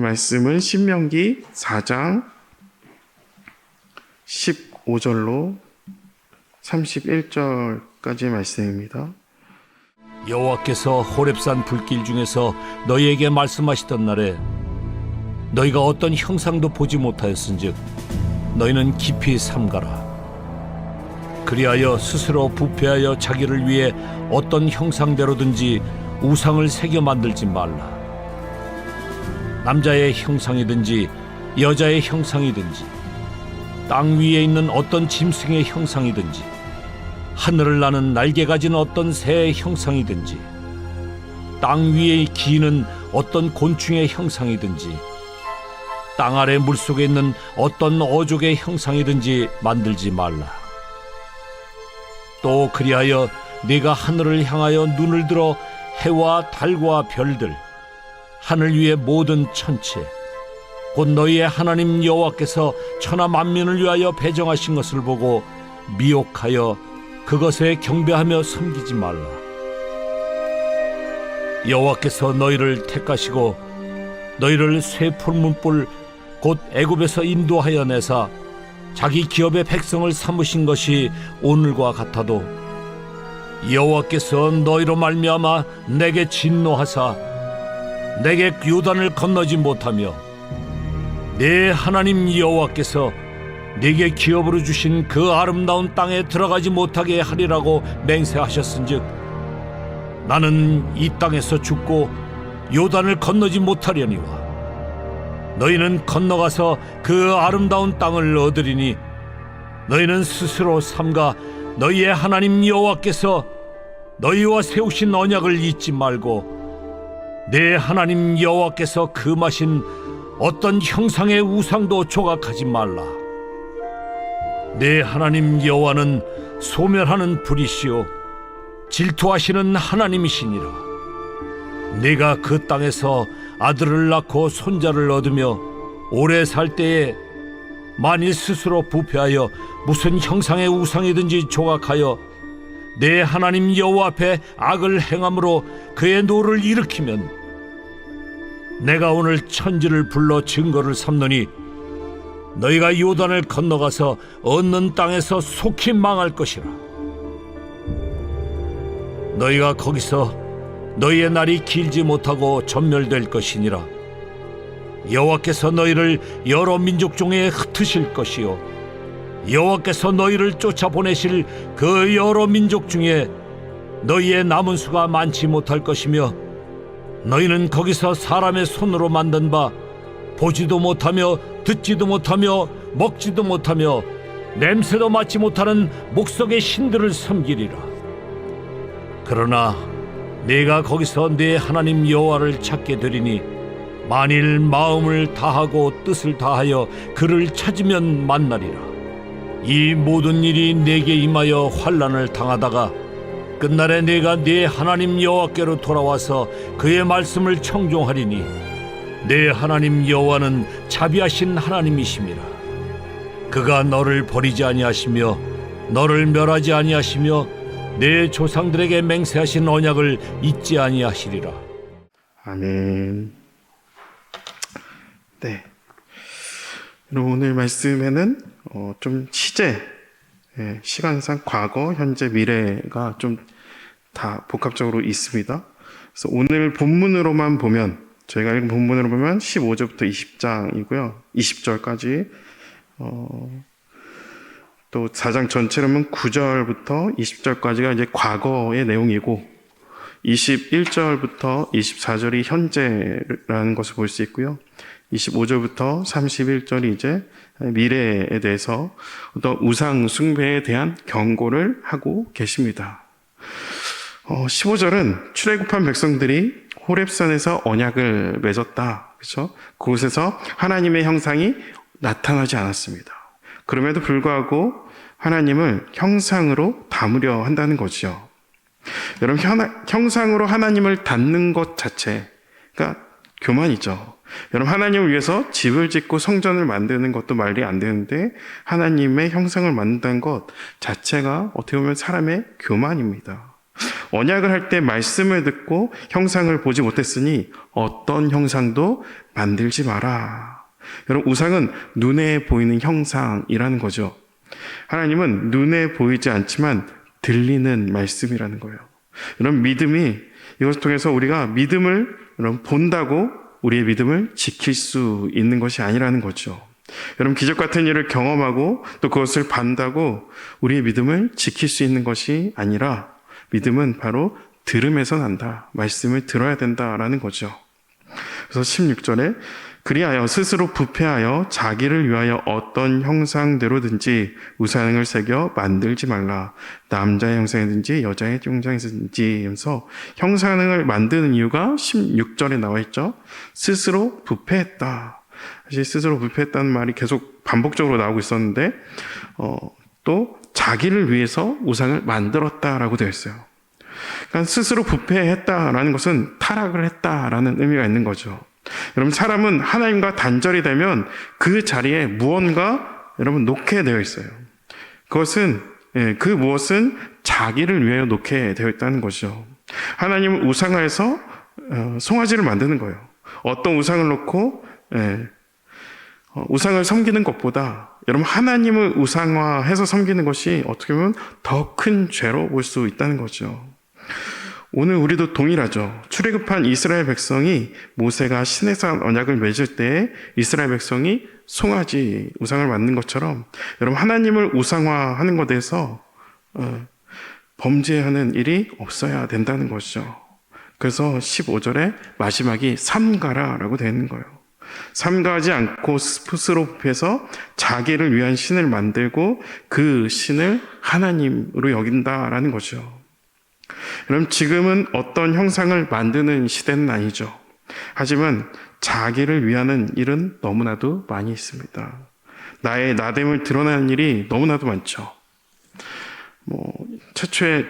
말씀은 신명기 4장 15절로 31절까지의 말씀입니다. 여호와께서 호렙산 불길 중에서 너희에게 말씀하시던 날에 너희가 어떤 형상도 보지 못하였은즉 너희는 깊이 삼가라. 그리하여 스스로 부패하여 자기를 위해 어떤 형상대로든지 우상을 새겨 만들지 말라. 남자의 형상이든지 여자의 형상이든지 땅 위에 있는 어떤 짐승의 형상이든지 하늘을 나는 날개 가진 어떤 새의 형상이든지 땅 위에 기는 어떤 곤충의 형상이든지 땅 아래 물속에 있는 어떤 어족의 형상이든지 만들지 말라. 또 그리하여 네가 하늘을 향하여 눈을 들어 해와 달과 별들 하늘 위의 모든 천체 곧 너희의 하나님 여호와께서 천하 만민을 위하여 배정하신 것을 보고 미혹하여 그것에 경배하며 섬기지 말라. 여호와께서 너희를 택하시고 너희를 쇠 풀문불 곧 애굽에서 인도하여 내사 자기 기업의 백성을 삼으신 것이 오늘과 같아도 여호와께서 너희로 말미암아 내게 진노하사 내게 요단을 건너지 못하며 내 하나님 여호와께서 네게 기업으로 주신 그 아름다운 땅에 들어가지 못하게 하리라고 맹세하셨은즉 나는 이 땅에서 죽고 요단을 건너지 못하려니와 너희는 건너가서 그 아름다운 땅을 얻으리니 너희는 스스로 삼가 너희의 하나님 여호와께서 너희와 세우신 언약을 잊지 말고 내 하나님 여호와께서 금하신 어떤 형상의 우상도 조각하지 말라. 내 하나님 여호와는 소멸하는 불이시요 질투하시는 하나님이시니라. 네가 그 땅에서 아들을 낳고 손자를 얻으며 오래 살 때에 만일 스스로 부패하여 무슨 형상의 우상이든지 조각하여 내 하나님 여호와 앞에 악을 행함으로 그의 노를 일으키면 내가 오늘 천지를 불러 증거를 삼노니 너희가 요단을 건너가서 얻는 땅에서 속히 망할 것이라. 너희가 거기서 너희의 날이 길지 못하고 전멸될 것이니라. 여호와께서 너희를 여러 민족 중에 흩으실 것이요 여호와께서 너희를 쫓아보내실 그 여러 민족 중에 너희의 남은 수가 많지 못할 것이며 너희는 거기서 사람의 손으로 만든 바 보지도 못하며 듣지도 못하며 먹지도 못하며 냄새도 맡지 못하는 목석의 신들을 섬기리라. 그러나 네가 거기서 네 하나님 여호와를 찾게 되리니 만일 마음을 다하고 뜻을 다하여 그를 찾으면 만나리라. 이 모든 일이 네게 임하여 환난을 당하다가 끝날에 네가 네 하나님 여호와께로 돌아와서 그의 말씀을 청종하리니 네 하나님 여호와는 자비하신 하나님이심이라. 그가 너를 버리지 아니하시며 너를 멸하지 아니하시며 내 조상들에게 맹세하신 언약을 잊지 아니하시리라. 아멘. 네. 오늘 말씀에는 좀 시제, 시간상 과거, 현재, 미래가 좀 다 복합적으로 있습니다. 그래서 오늘 본문으로만 보면 저희가 읽은 본문으로 보면 15절부터 20장이고요. 20절까지 또 4장 전체로 보면 9절부터 20절까지가 이제 과거의 내용이고 21절부터 24절이 현재라는 것을 볼 수 있고요. 25절부터 31절이 이제 미래에 대해서 어떤 우상 숭배에 대한 경고를 하고 계십니다. 15절은 출애굽한 백성들이 호렙산에서 언약을 맺었다. 그렇죠? 그곳에서 하나님의 형상이 나타나지 않았습니다. 그럼에도 불구하고 하나님을 형상으로 담으려 한다는 거죠. 여러분, 형상으로 하나님을 닮는 것 자체가 교만이죠. 여러분, 하나님을 위해서 집을 짓고 성전을 만드는 것도 말이 안 되는데 하나님의 형상을 만든다는 것 자체가 어떻게 보면 사람의 교만입니다. 언약을 할 때 말씀을 듣고 형상을 보지 못했으니 어떤 형상도 만들지 마라. 여러분, 우상은 눈에 보이는 형상이라는 거죠. 하나님은 눈에 보이지 않지만 들리는 말씀이라는 거예요. 여러분, 믿음이 이것을 통해서 우리가 믿음을 여러분 본다고 우리의 믿음을 지킬 수 있는 것이 아니라는 거죠. 여러분, 기적 같은 일을 경험하고 또 그것을 반다고 우리의 믿음을 지킬 수 있는 것이 아니라 믿음은 바로 들음에서 난다. 말씀을 들어야 된다라는 거죠. 그래서 16절에 그리하여 스스로 부패하여 자기를 위하여 어떤 형상대로든지 우상을 새겨 만들지 말라. 남자의 형상이든지 여자의 형상이든지 하면서 형상을 만드는 이유가 16절에 나와 있죠. 스스로 부패했다. 사실 스스로 부패했다는 말이 계속 반복적으로 나오고 있었는데 또 자기를 위해서 우상을 만들었다라고 되어 있어요. 그러니까 스스로 부패했다라는 것은 타락을 했다라는 의미가 있는 거죠. 여러분, 사람은 하나님과 단절이 되면 그 자리에 무언가 여러분 놓게 되어 있어요. 그것은 그 무엇은 자기를 위하여 놓게 되어 있다는 것이죠. 하나님은 우상화해서 송아지를 만드는 거예요. 어떤 우상을 놓고 우상을 섬기는 것보다 여러분 하나님을 우상화해서 섬기는 것이 어떻게 보면 더 큰 죄로 볼 수 있다는 거죠. 오늘 우리도 동일하죠. 출애굽한 이스라엘 백성이 모세가 시내산 언약을 맺을 때 이스라엘 백성이 송아지 우상을 만든 것처럼 여러분 하나님을 우상화하는 것에 대해서 범죄하는 일이 없어야 된다는 것이죠. 그래서 15절에 마지막이 삼가라라고 되어 있는 거예요. 삼가하지 않고 스스로 부패해서 자기를 위한 신을 만들고 그 신을 하나님으로 여긴다라는 거죠. 여러분, 지금은 어떤 형상을 만드는 시대는 아니죠. 하지만 자기를 위하는 일은 너무나도 많이 있습니다. 나의 나됨을 드러내는 일이 너무나도 많죠. 최초에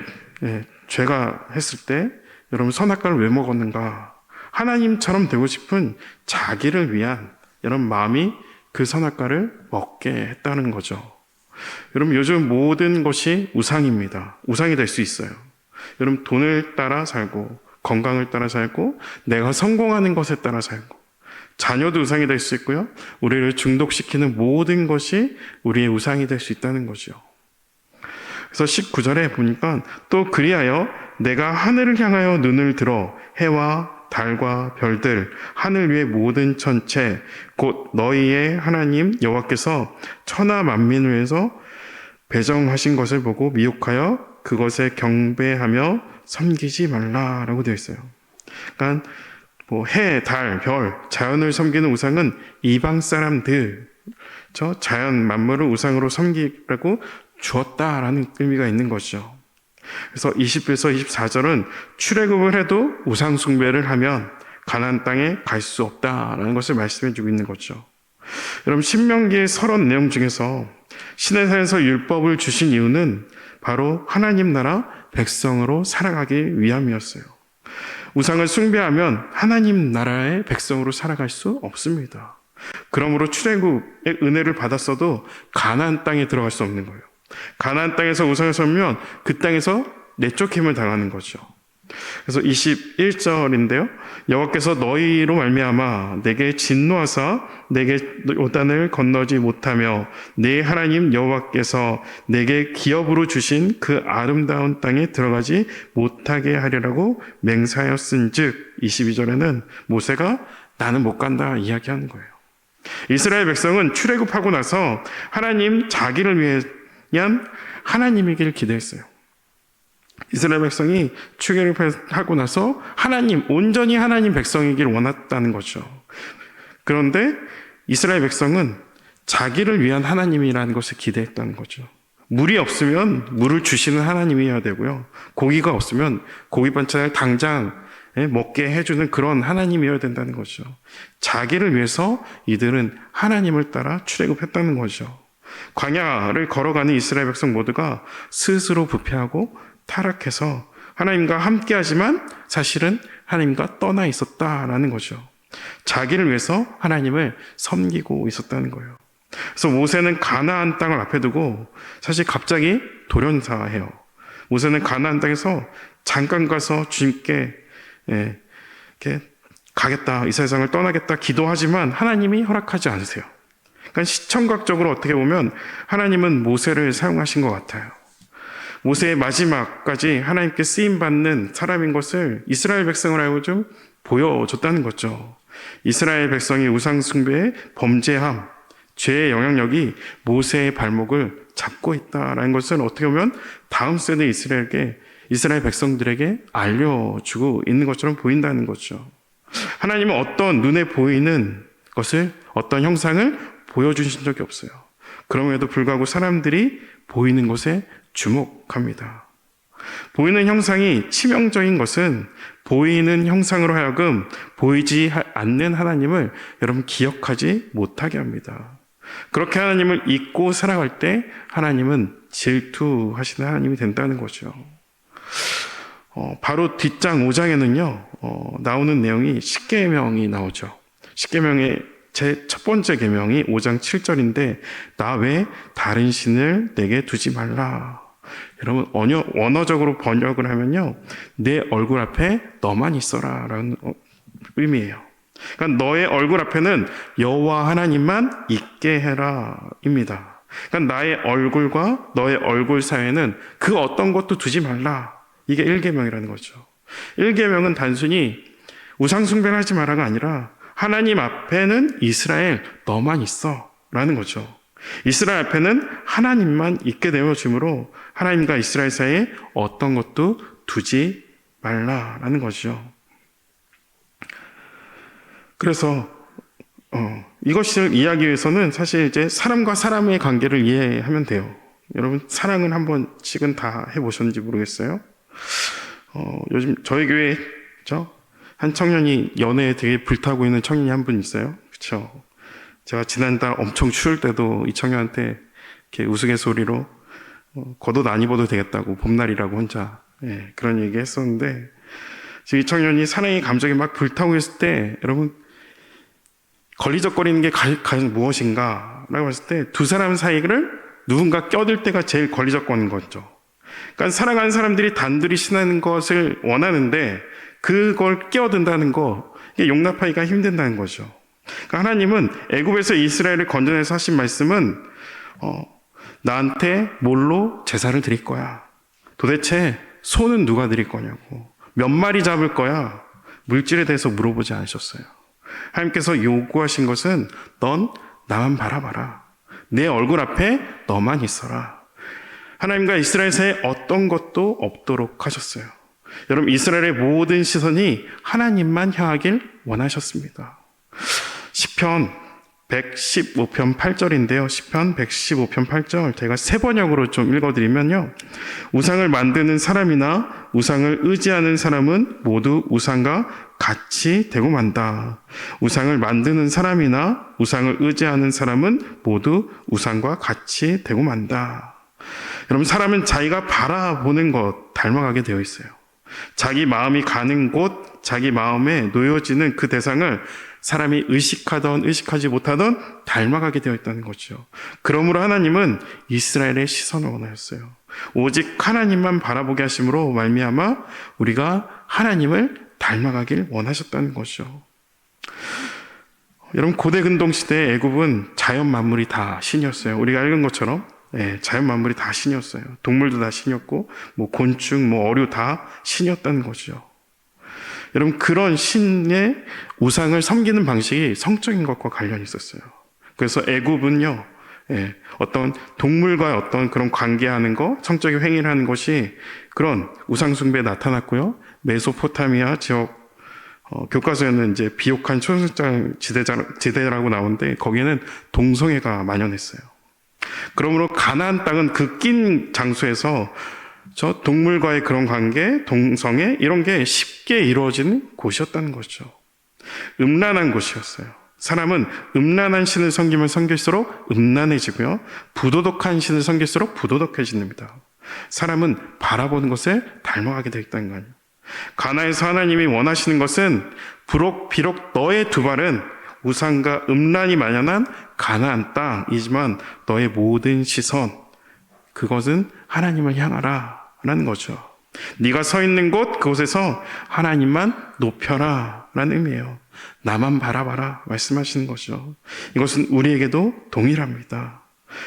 죄가 했을 때 여러분 선악과를 왜 먹었는가? 하나님처럼 되고 싶은 자기를 위한 여러분 마음이 그 선악과를 먹게 했다는 거죠. 여러분, 요즘 모든 것이 우상입니다. 우상이 될 수 있어요. 여러분, 돈을 따라 살고 건강을 따라 살고 내가 성공하는 것에 따라 살고 자녀도 우상이 될 수 있고요. 우리를 중독시키는 모든 것이 우리의 우상이 될 수 있다는 거죠. 그래서 19절에 보니까 또 그리하여 내가 하늘을 향하여 눈을 들어 해와 달과 별들 하늘 위의 모든 천체 곧 너희의 하나님 여호와께서 천하 만민을 위해서 배정하신 것을 보고 미혹하여 그것에 경배하며 섬기지 말라라고 되어 있어요. 그러니까 해, 달, 별, 자연을 섬기는 우상은 이방 사람들, 저 자연 만물을 우상으로 섬기라고 주었다라는 의미가 있는 것이죠. 그래서 20에서 24절은 출애굽을 해도 우상 숭배를 하면 가나안 땅에 갈 수 없다라는 것을 말씀해 주고 있는 거죠. 여러분, 신명기의 서론 내용 중에서 시내산에서 율법을 주신 이유는 바로 하나님 나라 백성으로 살아가기 위함이었어요. 우상을 숭배하면 하나님 나라의 백성으로 살아갈 수 없습니다. 그러므로 출애굽의 은혜를 받았어도 가나안 땅에 들어갈 수 없는 거예요. 가나안 땅에서 우상을 섬기면 그 땅에서 내쫓김을 당하는 거죠. 그래서 21절인데요. 여호와께서 너희로 말미암아 내게 진노하사 내게 요단을 건너지 못하며 내 하나님 여호와께서 내게 기업으로 주신 그 아름다운 땅에 들어가지 못하게 하리라고 맹세하였은즉 22절에는 모세가 나는 못 간다 이야기하는 거예요. 이스라엘 백성은 출애굽하고 나서 하나님 자기를 위한 하나님이길 기대했어요. 이스라엘 백성이 출애굽하고 나서 하나님, 온전히 하나님 백성이길 원했다는 거죠. 그런데 이스라엘 백성은 자기를 위한 하나님이라는 것을 기대했다는 거죠. 물이 없으면 물을 주시는 하나님이어야 되고요. 고기가 없으면 고기 반찬을 당장 먹게 해주는 그런 하나님이어야 된다는 거죠. 자기를 위해서 이들은 하나님을 따라 출애굽했다는 거죠. 광야를 걸어가는 이스라엘 백성 모두가 스스로 부패하고 타락해서 하나님과 함께하지만 사실은 하나님과 떠나 있었다라는 거죠. 자기를 위해서 하나님을 섬기고 있었다는 거예요. 그래서 모세는 가나안 땅을 앞에 두고 사실 갑자기 돌연사해요. 모세는 가나안 땅에서 잠깐 가서 주님께 이렇게 가겠다, 이스라엘 땅을 떠나겠다 기도하지만 하나님이 허락하지 않으세요. 그러니까 시청각적으로 어떻게 보면 하나님은 모세를 사용하신 것 같아요. 모세의 마지막까지 하나님께 쓰임받는 사람인 것을 이스라엘 백성을 알고 좀 보여줬다는 거죠. 이스라엘 백성이 우상숭배의 범죄함, 죄의 영향력이 모세의 발목을 잡고 있다는 것을 어떻게 보면 다음 세대 이스라엘 백성들에게 알려주고 있는 것처럼 보인다는 거죠. 하나님은 어떤 눈에 보이는 것을, 어떤 형상을 보여주신 적이 없어요. 그럼에도 불구하고 사람들이 보이는 것에 주목합니다. 보이는 형상이 치명적인 것은 보이는 형상으로 하여금 보이지 않는 하나님을 여러분 기억하지 못하게 합니다. 그렇게 하나님을 잊고 살아갈 때 하나님은 질투하시는 하나님이 된다는 거죠. 바로 뒷장 5장에는요 나오는 내용이 십계명이 나오죠. 십계명의 제 첫 번째 계명이 5장 7절인데 나 외 다른 신을 내게 두지 말라. 여러분 원어적으로 번역을 하면요 내 얼굴 앞에 너만 있어라 라는 의미예요. 그러니까 너의 얼굴 앞에는 여호와 하나님만 있게 해라 입니다. 그러니까 나의 얼굴과 너의 얼굴 사이에는 그 어떤 것도 두지 말라. 이게 1계명이라는 거죠. 1계명은 단순히 우상숭배를 하지 마라가 아니라 하나님 앞에는 이스라엘 너만 있어 라는 거죠. 이스라엘 앞에는 하나님만 있게 되어주므로 하나님과 이스라엘 사이에 어떤 것도 두지 말라라는 거죠. 그래서 이것을 이해하기 위해서는 사실 이제 사람과 사람의 관계를 이해하면 돼요. 여러분 사랑은 한 번씩은 다 해보셨는지 모르겠어요. 요즘 저희 교회 한 청년이 연애에 되게 불타고 있는 청년이 한 분 있어요. 그렇죠? 제가 지난달 엄청 추울 때도 이 청년한테 이렇게 우스갯소리로 겉옷 안 입어도 되겠다고 봄날이라고 혼자 그런 얘기 했었는데 지금 이 청년이 사랑의 감정이 막 불타고 있을 때 여러분 걸리적거리는 게 과연 무엇인가 라고 했을 때 두 사람 사이를 누군가 껴들 때가 제일 걸리적거리는 거죠. 그러니까 사랑하는 사람들이 단둘이 신하는 것을 원하는데 그걸 끼어든다는 거 이게 용납하기가 힘든다는 거죠. 그러니까 하나님은 애굽에서 이스라엘을 건져내서 하신 말씀은 나한테 뭘로 제사를 드릴 거야. 도대체 소는 누가 드릴 거냐고. 몇 마리 잡을 거야. 물질에 대해서 물어보지 않으셨어요. 하나님께서 요구하신 것은 넌 나만 바라봐라. 내 얼굴 앞에 너만 있어라. 하나님과 이스라엘 사이에 어떤 것도 없도록 하셨어요. 여러분 이스라엘의 모든 시선이 하나님만 향하길 원하셨습니다. 시편 115편 8절인데요. 시편 115편 8절 제가 세 번역으로 좀 읽어드리면요. 우상을 만드는 사람이나 우상을 의지하는 사람은 모두 우상과 같이 되고 만다. 우상을 만드는 사람이나 우상을 의지하는 사람은 모두 우상과 같이 되고 만다. 여러분 사람은 자기가 바라보는 것 닮아가게 되어 있어요. 자기 마음이 가는 곳, 자기 마음에 놓여지는 그 대상을 사람이 의식하던 의식하지 못하던 닮아가게 되어 있다는 거죠. 그러므로 하나님은 이스라엘의 시선을 원하였어요. 오직 하나님만 바라보게 하심으로 말미암아 우리가 하나님을 닮아가길 원하셨다는 거죠. 여러분 고대 근동 시대의 애굽은 자연 만물이 다 신이었어요. 우리가 읽은 것처럼 자연 만물이 다 신이었어요. 동물도 다 신이었고 곤충, 어류 다 신이었다는 거죠. 여러분 그런 신의 우상을 섬기는 방식이 성적인 것과 관련이 있었어요. 그래서 애굽은요 어떤 동물과 어떤 그런 관계하는 것, 성적인 행위를 하는 것이 그런 우상 숭배에 나타났고요. 메소포타미아 지역 교과서에는 이제 비옥한 초승장 지대라고 나오는데 거기에는 동성애가 만연했어요. 그러므로 가나안 땅은 그 낀 장소에서 저 동물과의 그런 관계, 동성애 이런 게 쉽게 이루어지는 곳이었다는 거죠. 음란한 곳이었어요. 사람은 음란한 신을 섬기면 섬길수록 음란해지고요. 부도덕한 신을 섬길수록 부도덕해집니다. 사람은 바라보는 것을 닮아가게 되어 있다는 거예요. 가나안에서 하나님이 원하시는 것은 비록 너의 두 발은 우상과 음란이 만연한 가나안 땅이지만 너의 모든 시선 그것은 하나님을 향하라 라는 거죠. 네가 서 있는 곳 그곳에서 하나님만 높여라 라는 의미예요. 나만 바라봐라 말씀하시는 거죠. 이것은 우리에게도 동일합니다.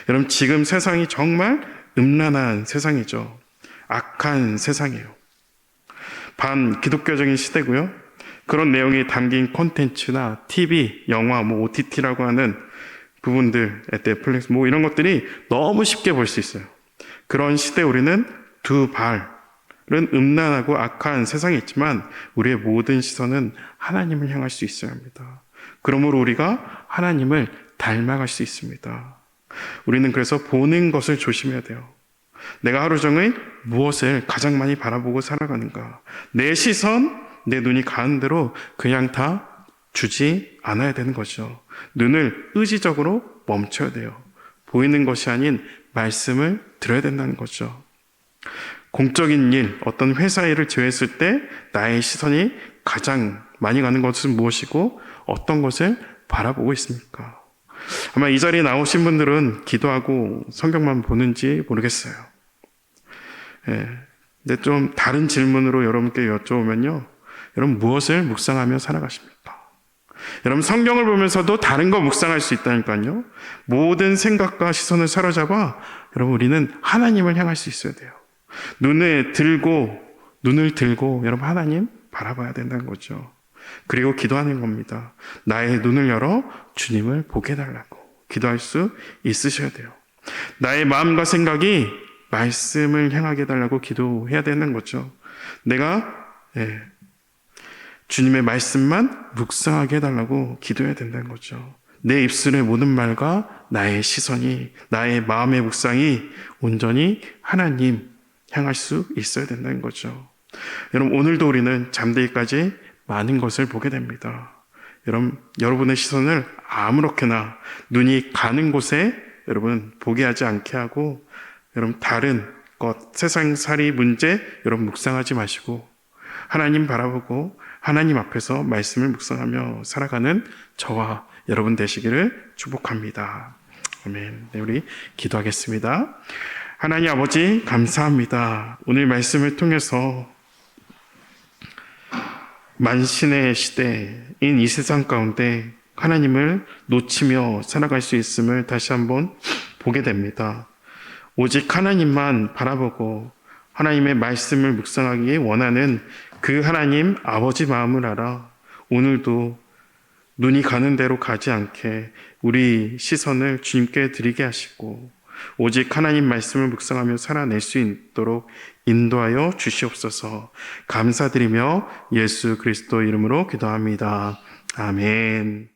여러분, 지금 세상이 정말 음란한 세상이죠. 악한 세상이에요. 반기독교적인 시대고요. 그런 내용이 담긴 콘텐츠나 TV, 영화, OTT라고 하는 부분들, 넷플릭스 이런 것들이 너무 쉽게 볼 수 있어요. 그런 시대에 우리는 두 발은 음란하고 악한 세상이 있지만 우리의 모든 시선은 하나님을 향할 수 있어야 합니다. 그러므로 우리가 하나님을 닮아갈 수 있습니다. 우리는 그래서 보는 것을 조심해야 돼요. 내가 하루 종일 무엇을 가장 많이 바라보고 살아가는가. 내 시선, 내 눈이 가는 대로 그냥 다 주지 않아야 되는 거죠. 눈을 의지적으로 멈춰야 돼요. 보이는 것이 아닌 말씀을 들어야 된다는 거죠. 공적인 일, 어떤 회사 일을 제외했을 때 나의 시선이 가장 많이 가는 것은 무엇이고 어떤 것을 바라보고 있습니까? 아마 이 자리에 나오신 분들은 기도하고 성경만 보는지 모르겠어요. 근데 좀 다른 질문으로 여러분께 여쭤보면요. 여러분, 무엇을 묵상하며 살아가십니까? 여러분, 성경을 보면서도 다른 거 묵상할 수 있다니까요. 모든 생각과 시선을 사로잡아 여러분, 우리는 하나님을 향할 수 있어야 돼요. 눈을 들고 여러분, 하나님 바라봐야 된다는 거죠. 그리고 기도하는 겁니다. 나의 눈을 열어 주님을 보게 해달라고 기도할 수 있으셔야 돼요. 나의 마음과 생각이 말씀을 향하게 해달라고 기도해야 되는 거죠. 내가 주님의 말씀만 묵상하게 해달라고 기도해야 된다는 거죠. 내 입술의 모든 말과 나의 시선이, 나의 마음의 묵상이 온전히 하나님 향할 수 있어야 된다는 거죠. 여러분, 오늘도 우리는 잠들기까지 많은 것을 보게 됩니다. 여러분의 시선을 아무렇게나 눈이 가는 곳에 여러분 보게 하지 않게 하고, 여러분 다른 것, 세상살이 문제 여러분 묵상하지 마시고 하나님 바라보고 하나님 앞에서 말씀을 묵상하며 살아가는 저와 여러분 되시기를 축복합니다. 아멘. 네, 우리 기도하겠습니다. 하나님 아버지, 감사합니다. 오늘 말씀을 통해서 만신의 시대인 이 세상 가운데 하나님을 놓치며 살아갈 수 있음을 다시 한번 보게 됩니다. 오직 하나님만 바라보고 하나님의 말씀을 묵상하기 원하는 그 하나님 아버지 마음을 알아 오늘도 눈이 가는 대로 가지 않게 우리 시선을 주님께 드리게 하시고 오직 하나님 말씀을 묵상하며 살아낼 수 있도록 인도하여 주시옵소서. 감사드리며 예수 그리스도 이름으로 기도합니다. 아멘.